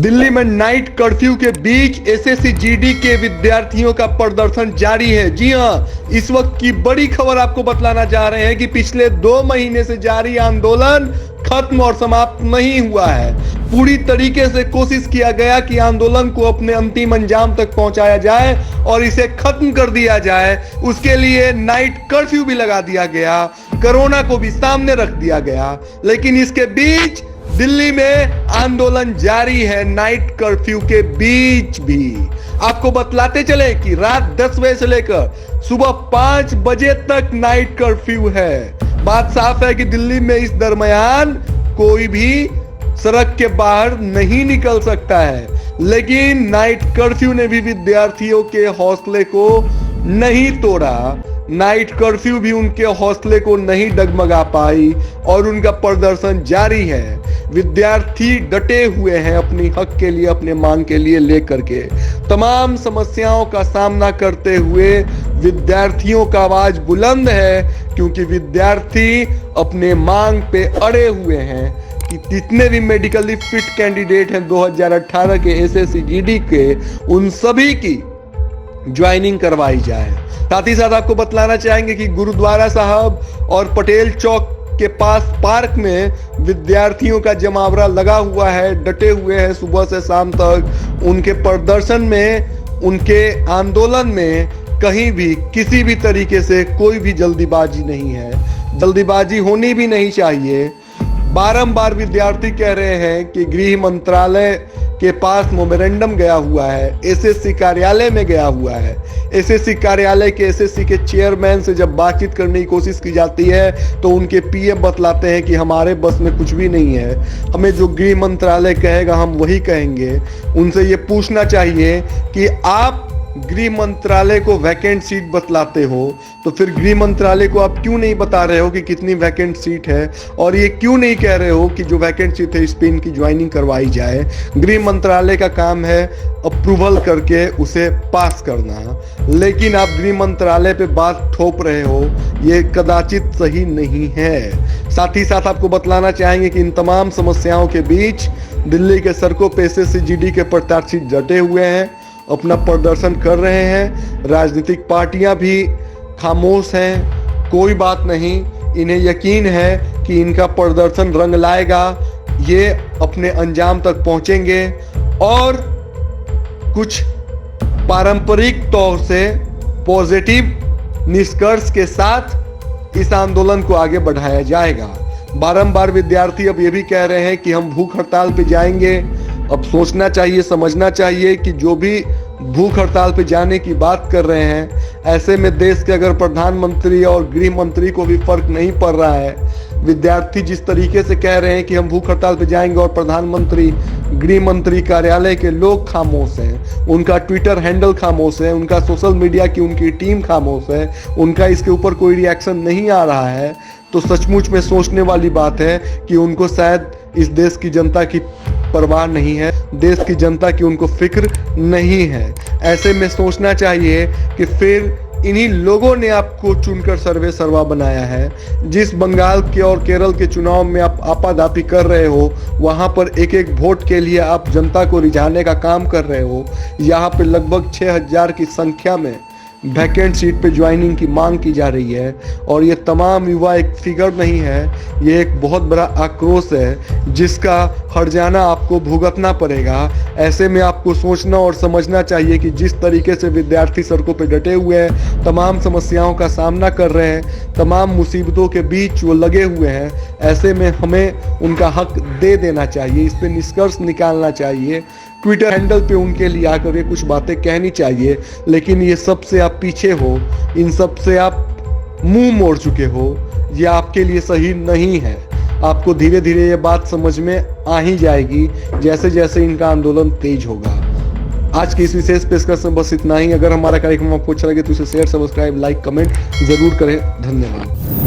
दिल्ली में night curfew के बीच SSC GD के विद्यार्थियों का प्रदर्शन जारी है। जी हां, इस वक्त की बड़ी खबर आपको बतलाना चाह रहे हैं कि पिछले 2 महीने से जारी आंदोलन खत्म और समाप्त नहीं हुआ है। पूरी तरीके से कोशिश किया गया कि आंदोलन को अपने अंतिम अंजाम तक पहुंचाया जाए और इसे खत्म कर दिया जाए। उसके लिए नाइट कर्फ्यू भी लगा दिया गया, कोरोना को भी सामने रख दिया गया, लेकिन इसके बीच दिल्ली में आंदोलन जारी है। नाइट कर्फ्यू के बीच भी आपको बतलाते चले कि रात 10 बजे से लेकर सुबह 5 बजे तक नाइट कर्फ्यू है। बात साफ है कि दिल्ली में इस दरमियान कोई भी सड़क के बाहर नहीं निकल सकता है, लेकिन नाइट कर्फ्यू ने भी विद्यार्थियों के हौसले को नहीं तोड़ा। नाइट कर्फ्यू भी उनके हौसले को नहीं डगमगा पाई और उनका प्रदर्शन जारी है। विद्यार्थी डटे हुए हैं अपनी हक के लिए, अपने मांग के लिए लेकर के। तमाम समस्याओं का सामना करते हुए विद्यार्थियों का आवाज बुलंद है, क्योंकि विद्यार्थी अपने मांग पे अड़े हुए हैं कि जितने भी मेडिकली फिट कैंडिडेट हैं 2018 के एसएससी जीडी के, उन सभी की ज्वाइनिंग करवाई जाए। साथ ही साथ आपको बतलाना चाहेंगे कि गुरुद्वारा साहब और पटेल चौक के पास पार्क में विद्यार्थियों का जमावड़ा लगा हुआ है, डटे हुए हैं सुबह से शाम तक। उनके प्रदर्शन में, उनके आंदोलन में कहीं भी किसी भी तरीके से कोई भी जल्दीबाजी नहीं है, जल्दीबाजी होनी भी नहीं चाहिए। बारंबार विद्यार्थी कह रहे हैं कि गृह मंत्रालय के पास मेमोरेंडम गया हुआ है, एसएससी कार्यालय में गया हुआ है। एसएससी कार्यालय के एसएससी के चेयरमैन से जब बातचीत करने की कोशिश की जाती है तो उनके पीएम बतलाते हैं कि हमारे बस में कुछ भी नहीं है, हमें जो गृह मंत्रालय कहेगा हम वही कहेंगे। उनसे ये पूछना चाहिए कि आप गृह मंत्रालय को वैकेंट सीट बतलाते हो तो फिर गृह मंत्रालय को आप क्यों नहीं बता रहे हो कि कितनी वैकेंट सीट है, और ये क्यों नहीं कह रहे हो कि जो वैकेंट सीट है इस पे इनकी ज्वाइनिंग करवाई जाए। गृह मंत्रालय का काम है अप्रूवल करके उसे पास करना, लेकिन आप गृह मंत्रालय पे बात थोप रहे हो, ये कदाचित सही नहीं है। साथ ही साथ आपको बतलाना चाहेंगे कि इन तमाम समस्याओं के बीच दिल्ली के सड़कों पे एसएससी जीडी के प्रत्याशी डटे हुए हैं, अपना प्रदर्शन कर रहे हैं। राजनीतिक पार्टियां भी खामोश हैं, कोई बात नहीं, इन्हें यकीन है कि इनका प्रदर्शन रंग लाएगा, ये अपने अंजाम तक पहुंचेंगे और कुछ पारंपरिक तौर से पॉजिटिव निष्कर्ष के साथ इस आंदोलन को आगे बढ़ाया जाएगा। बारंबार विद्यार्थी अब ये भी कह रहे हैं कि हम भूख हड़ताल पे जाएंगे। अब सोचना चाहिए, समझना चाहिए कि जो भी भूख हड़ताल पे जाने की बात कर रहे हैं, ऐसे में देश के अगर प्रधानमंत्री और गृह मंत्री को भी फर्क नहीं पड़ रहा है, विद्यार्थी जिस तरीके से कह रहे हैं कि हम भूख हड़ताल पे जाएंगे और प्रधानमंत्री, गृह मंत्री कार्यालय के लोग खामोश हैं, उनका ट्विटर हैंडल खामोश है, उनका सोशल मीडिया की उनकी टीम खामोश है, उनका इसके ऊपर कोई रिएक्शन नहीं आ रहा है, तो सचमुच में सोचने वाली बात है कि उनको शायद इस देश की जनता की परवाह नहीं है, देश की जनता की उनको फिक्र नहीं है। ऐसे में सोचना चाहिए कि फिर इन्हीं लोगों ने आपको चुनकर सर्वे सर्वा बनाया है। जिस बंगाल के और केरल के चुनाव में आप आपाधापी कर रहे हो, वहां पर एक एक वोट के लिए आप जनता को रिझाने का काम कर रहे हो। यहाँ पे लगभग 6000 की संख्या में वैकेंट सीट पे ज्वाइनिंग की मांग की जा रही है, और ये तमाम युवा एक फिगर नहीं है, ये एक बहुत बड़ा आक्रोश है जिसका हर्जाना आपको भुगतना पड़ेगा। ऐसे में आपको सोचना और समझना चाहिए कि जिस तरीके से विद्यार्थी सड़कों पे डटे हुए हैं, तमाम समस्याओं का सामना कर रहे हैं, तमाम मुसीबतों के बीच वो लगे हुए हैं, ऐसे में हमें उनका हक दे देना चाहिए, इस पे निष्कर्ष निकालना चाहिए। ट्विटर हैंडल पे उनके लिए आकर के कुछ बातें कहनी चाहिए, लेकिन ये सब से आप पीछे हो, इन सब से आप मुंह मोड़ चुके हो, ये आपके लिए सही नहीं है। आपको धीरे धीरे ये बात समझ में आ ही जाएगी जैसे जैसे इनका आंदोलन तेज होगा। आज की इस विशेष पेशकश में बस इतना ही। अगर हमारा कार्यक्रम आपको अच्छा लगे तो इसे शेयर, सब्सक्राइब, लाइक, कमेंट जरूर करें। धन्यवाद।